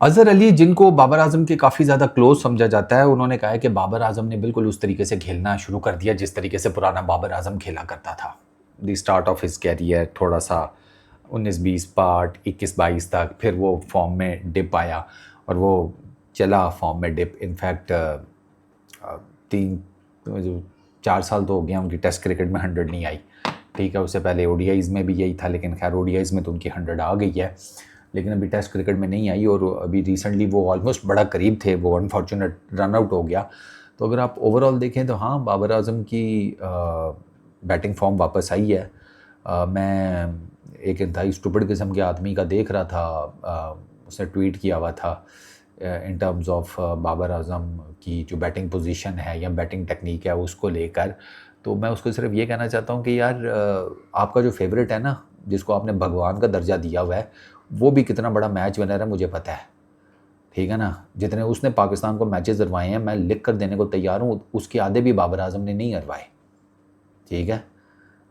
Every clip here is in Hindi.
अज़हर अली जिनको बाबर आज़म के काफ़ी ज़्यादा क्लोज़ समझा जाता है, उन्होंने कहा है कि बाबर आज़म ने बिल्कुल उस तरीके से खेलना शुरू कर दिया जिस तरीके से पुराना बाबर आज़म खेला करता था। The start of his career थोड़ा-सा 19-20 पार्ट 21-22 तक, फिर वो फ़ॉर्म में डिप आया और वो चला फ़ॉर्म में डिप। इनफैक्ट 3 जो 4 साल तो हो गया उनकी टेस्ट क्रिकेट में 100 नहीं आई। ठीक है, उससे पहले ओडीआईज़ में भी यही था, लेकिन खैर ओडीआईज़ में तो उनकी 100 आ गई है, लेकिन अभी टेस्ट क्रिकेट में नहीं आई और अभी रिसेंटली वो ऑलमोस्ट बड़ा करीब थे, वो अनफॉर्चुनेट रन आउट हो गया। तो अगर आप ओवरऑल देखें तो हाँ, बाबर आज़म की बैटिंग फॉर्म वापस आई है। मैं एक इंतहाई स्टूपिड किस्म के आदमी का देख रहा था, उसने ट्वीट किया हुआ था इन टर्म्स ऑफ बाबर आज़म की जो बैटिंग पोजीशन है या बैटिंग टेक्निक है उसको लेकर। तो मैं उसको सिर्फ ये कहना चाहता हूँ कि यार आपका जो फेवरेट है ना, जिसको आपने भगवान का दर्जा दिया हुआ है, वो भी कितना बड़ा मैच विनर है मुझे पता है। ठीक है ना? जितने उसने पाकिस्तान को मैचेस हरवाए हैं, मैं लिख कर देने को तैयार हूँ, उसके आधे भी बाबर आज़म ने नहीं हरवाए। ठीक है?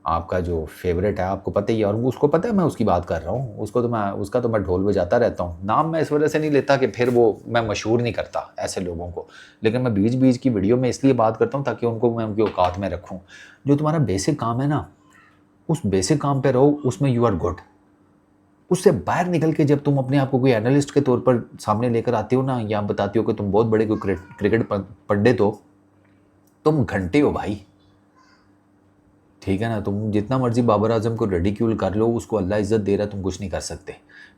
आपका जो फेवरेट है आपको पता ही है और उसको पता है मैं उसकी बात कर रहा हूँ। उसका तो मैं ढोल बजाता रहता हूँ। नाम मैं इस वजह से नहीं लेता कि फिर वो मैं मशहूर नहीं करता ऐसे लोगों को। लेकिन मैं बीच-बीच की वीडियो में इसलिए बात करता हूँ ताकि उनको मैं उनकी औकात में रखूँ। जो तुम्हारा बेसिक काम है ना, उस बेसिक काम पे रहो, उसमें यू आर गुड। उससे बाहर निकल के जब तुम अपने आप को कोई एनालिस्ट के तौर पर सामने लेकर आते हो ना, या बताते हो कि तुम बहुत बड़े कोई क्रिकेट पंडित हो, तुम घंटे हो भाई। ठीक है ना? तुम जितना मर्जी बाबर आजम को रेडिक्यूल कर लो, उसको अल्लाह इज्जत दे रहा है, तुम कुछ नहीं कर सकते।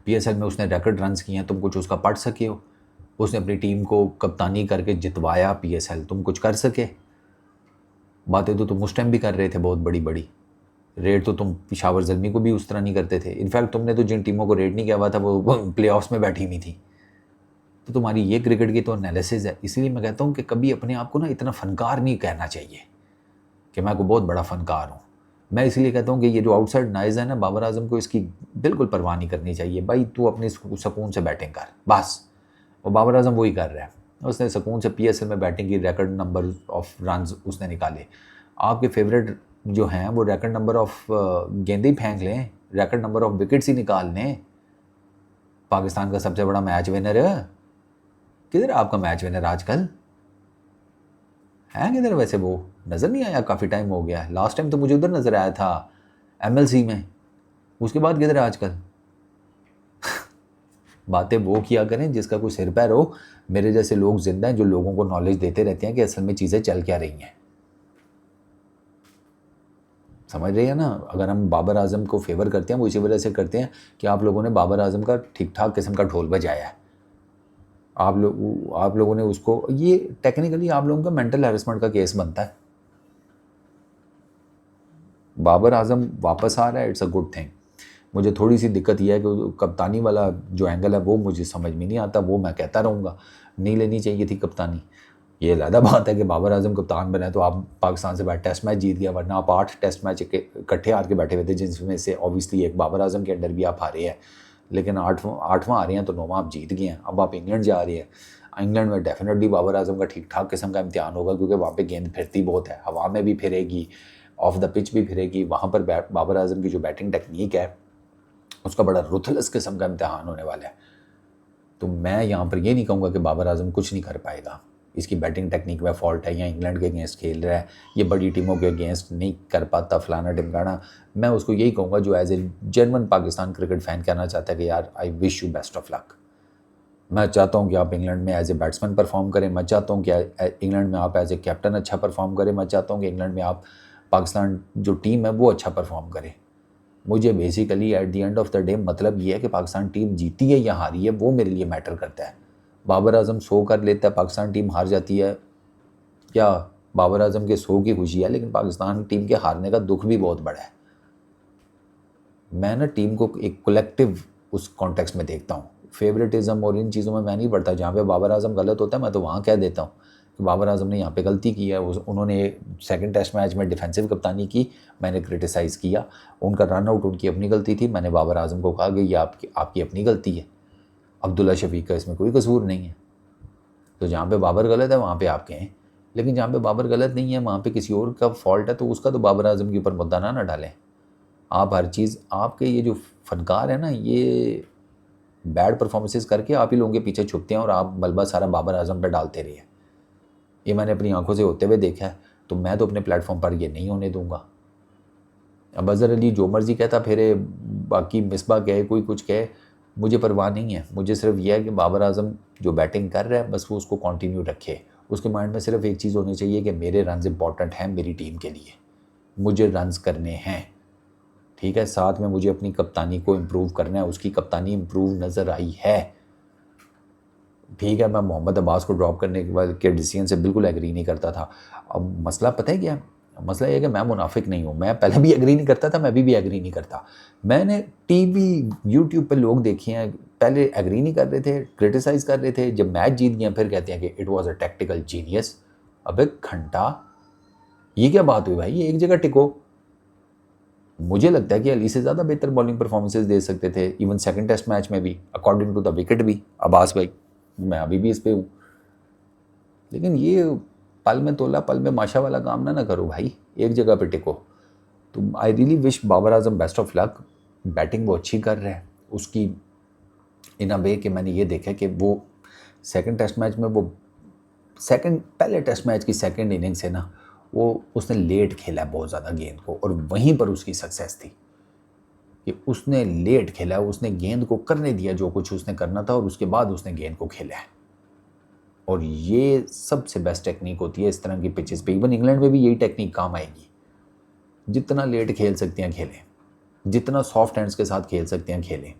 पीएसएल में उसने रिकॉर्ड रन्स किए हैं, तुम कुछ उसका पढ़ सके हो? उसने अपनी टीम को कप्तानी करके जितवाया पीएसएल, तुम कुछ कर सके? बातें तो तुम उस टाइम भी कर रहे थे बहुत बड़ी बड़ी। रेड तो तुम पिशावर ज़ल्मी को भी उस तरह नहीं करते थे। इनफैक्ट तुमने तो जिन टीमों को रेड नहीं किया हुआ था वो प्लेऑफ्स में बैठी हुई थी। तो तुम्हारी ये क्रिकेट की तो एनालिसिस है। इसलिए मैं कहता हूँ कि कभी अपने आप को ना इतना फ़नकार नहीं कहना चाहिए कि मैं कोई बहुत बड़ा फ़नकार हूँ। मैं इसलिए कहता हूँ कि ये जो आउटसाइड नॉइज़ है ना, बाबर आज़म को इसकी बिल्कुल परवाह नहीं करनी चाहिए। भाई तू अपनी सुकून से बैटिंग कर, बस। और बाबर आज़म वही कर रहा है। उसने सुकून से पीएसएल में बैटिंग की, रिकॉर्ड नंबर ऑफ रन्स उसने निकाले। आपके फेवरेट जो हैं वो रिकॉर्ड नंबर ऑफ गेंदें ही फेंक लें, रिकॉर्ड नंबर ऑफ विकेट्स ही निकाल लें। पाकिस्तान का सबसे बड़ा मैच विनर है, किधर है आपका मैच विनर आजकल? है किधर वैसे? वो नज़र नहीं आया, काफ़ी टाइम हो गया। लास्ट टाइम तो मुझे उधर नज़र आया था एमएलसी में, उसके बाद किधर है आजकल? बातें वो किया करें जिसका कोई सिर पैर हो। मेरे जैसे लोग जिंदा हैं जो लोगों को नॉलेज देते रहते हैं कि असल में चीज़ें चल क्या रही हैं। समझ रही है ना? अगर हम बाबर आजम को फेवर करते हैं वो इसी वजह से करते हैं कि आप लोगों ने बाबर आजम का ठीक ठाक किस्म का ढोल बजाया है। आप लोगों ने उसको, ये टेक्निकली आप लोगों का मेंटल हैरेसमेंट का केस बनता है। बाबर आजम वापस आ रहा है, इट्स अ गुड थिंग। मुझे थोड़ी सी दिक्कत यह है कि कप्तानी वाला जो एंगल है वो मुझे समझ में नहीं आता, वो मैं कहता रहूँगा नहीं लेनी चाहिए थी कप्तानी। ये अलग बात है कि बाबर आजम कप्तान बना तो आप पाकिस्तान से बैठ टेस्ट मैच जीत गया, वरना आप 8 टेस्ट मैच इकट्ठे हार के बैठे हुए थे, जिसमें से ऑब्वियसली एक बाबर आजम के अंडर भी आप हारे हैं, लेकिन आठवां आ रहे हैं तो 9वां आप जीत गए हैं। अब आप इंग्लैंड जा रहे हैं, इंग्लैंड में डेफिनेटली बाबर आजम का ठीक ठाक किस्म का इम्तिहान होगा, क्योंकि वहाँ पे गेंद फिरती बहुत है, हवा में भी फिरेगी, ऑफ द पिच भी फिरेगी। वहाँ पर बाबर आजम की जो बैटिंग टेक्निक है उसका बड़ा रुथलेस किस्म का इम्तिहान होने वाला है। तो मैं यहाँ पर ये नहीं कहूँगा कि बाबर आजम कुछ नहीं कर पाएगा, इसकी बैटिंग टेक्निक में फॉल्ट है या इंग्लैंड के अगेंस्ट खेल रहा है, ये बड़ी टीमों के अगेंस्ट नहीं कर पाता, फलाना टिमकाना। मैं उसको यही कहूँगा जो as a genuine Pakistan cricket fan कहना चाहता है कि यार I wish you best of luck. मैं चाहता हूँ कि आप इंग्लैंड में एज ए बैट्समैन परफॉर्म करें, मैं चाहता हूँ कि इंग्लैंड में आप एज ए कैप्टन अच्छा परफॉर्म करें, मैं चाहता हूँ कि इंग्लैंड में आप पाकिस्तान जो टीम है वो अच्छा परफॉर्म करे। मुझे basically at the end of the day मतलब ये है कि पाकिस्तान टीम जीती है या हारी है, वो मेरे लिए मैटर करता है। बाबर आजम 100 कर लेता है, पाकिस्तान टीम हार जाती है, क्या बाबर आजम के 100 की खुशी है, लेकिन पाकिस्तान टीम के हारने का दुख भी बहुत बड़ा है। मैं ना टीम को एक कलेक्टिव उस कॉन्टेक्स्ट में देखता हूँ। फेवरेटिज्म और इन चीज़ों में मैं नहीं पढ़ता। जहाँ पे बाबर आजम गलत होता है मैं तो वहाँ कह देता हूँ कि बाबर आजम ने यहाँ पे गलती की है। उन्होंने सेकंड टेस्ट मैच में डिफेंसिव कप्तानी की, मैंने क्रिटिसाइज़ किया। उनका रन आउट उनकी अपनी गलती थी, मैंने बाबर आजम को कहा कि ये आपकी अपनी गलती है, अब्दुल्ला शफीक का इसमें कोई कसूर नहीं है। तो जहाँ पे बाबर गलत है वहाँ पे आप कहें, लेकिन जहाँ पे बाबर गलत नहीं है वहाँ पे किसी और का फॉल्ट है तो उसका तो बाबर आजम के ऊपर मुद्दा ना डालें। आप हर चीज़, आपके ये जो फ़नकार है ना, ये बैड परफॉर्मेंसेस करके आप ही लोगों के पीछे छुपते हैं और आप मलबा सारा बाबर आजम पे डालते रहिए। ये मैंने अपनी आंखों से होते हुए देखा है, तो मैं तो अपने प्लेटफॉर्म पर ये नहीं होने दूंगा। अब अज़हर अली जो मर्ज़ी कहता फिरे, बाकी मिसबा कहे, कोई कुछ कहे, मुझे परवाह नहीं है। मुझे सिर्फ यह है कि बाबर आजम जो बैटिंग कर रहा है बस वो उसको कंटिन्यू रखे। उसके माइंड में सिर्फ एक चीज़ होनी चाहिए कि मेरे रन्स इंपॉर्टेंट हैं मेरी टीम के लिए, मुझे रन्स करने हैं, ठीक है। साथ में मुझे अपनी कप्तानी को इम्प्रूव करना है, उसकी कप्तानी इम्प्रूव नज़र आई है, ठीक है। मैं मोहम्मद अब्बास को ड्रॉप करने के बाद के डिसीजन से बिल्कुल एग्री नहीं करता था। अब मसला पता है क्या है? मसला ये है कि मैं मुनाफिक नहीं हूँ। मैं पहले भी एग्री नहीं करता था, मैं भी एग्री नहीं करता। मैंने टीवी यूट्यूब पे लोग देखे हैं, पहले एग्री नहीं कर रहे थे, क्रिटिसाइज़ कर रहे थे, जब मैच जीत गया फिर कहते हैं कि it was a tactical genius. अबे घंटा, ये क्या बात हुई भाई? एक जगह टिको। मुझे लगता है कि अली से ज़्यादा बेहतर बॉलिंग परफॉर्मेंसेज दे सकते थे, इवन सेकंड टेस्ट मैच में भी, अकॉर्डिंग टू द विकेट भी। अब्बास भाई, मैं अभी भी इस पे हूँ। लेकिन ये पल में तोला पल में माशा वाला काम ना करो भाई, एक जगह पे टिको। तो I really wish Babar Azam best of luck. Batting वो अच्छी कर रहा है उसकी, इन अ वे कि मैंने ये देखा कि वो सेकंड टेस्ट मैच में वो पहले टेस्ट मैच की सेकंड इनिंग्स है ना, वो उसने लेट खेला है बहुत ज़्यादा गेंद को, और वहीं पर उसकी सक्सेस थी कि उसने लेट खेला है, उसने गेंद को करने दिया जो कुछ उसने करना था और उसके बाद उसने गेंद को खेला है। और ये सबसे बेस्ट टेक्निक होती है इस तरह की पिचेस पे। इवन इंग्लैंड में भी यही टेक्निक काम आएगी। जितना लेट खेल सकते हैं खेलें, जितना सॉफ्ट हैंड्स के साथ खेल सकते हैं खेलें।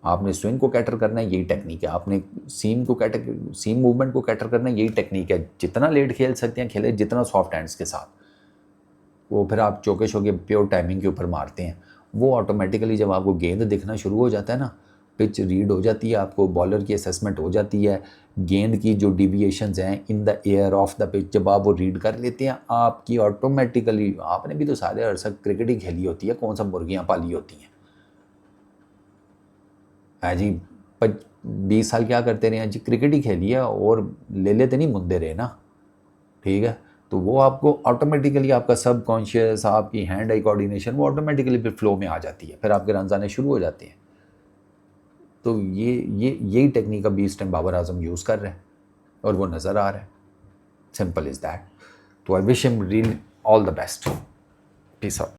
आपने स्विंग को कैटर करना है, यही टेक्निक है। आपने सीम मूवमेंट को कैटर करना है, यही टेक्निक है। जितना लेट खेल सकते हैं खेलें, जितना सॉफ्ट हैंड्स के साथ। वो फिर आप चौके शौके प्योर टाइमिंग के ऊपर मारते हैं, वो ऑटोमेटिकली जब आपको गेंद दिखना शुरू हो जाता है ना, पिच रीड हो जाती है, आपको बॉलर की असेसमेंट हो जाती है, गेंद की जो डिविएशंस हैं in the air of the pitch जब आप वो रीड कर लेते हैं, आपकी ऑटोमेटिकली, आपने भी तो सारे अरसा क्रिकेट ही खेली होती है, कौन सा मुर्गियाँ पाली होती हैं है जी। 20 साल क्या करते रहे हैं जी? क्रिकेट ही खेली है और ले लेते नहीं मुंदे रहे ना, ठीक है। तो वो आपको ऑटोमेटिकली, आपका सब कॉन्शियस, आपकी हैंड आई कोऑर्डिनेशन, वो ऑटोमेटिकली फिर फ्लो में आ जाती है, फिर आपके रन आने शुरू हो जाते हैं। तो यही टेक्निक अभी इस टाइम बाबर आजम यूज़ कर रहे हैं और वो नज़र आ रहा है। Simple is that. तो I wish him really all the best. Peace out.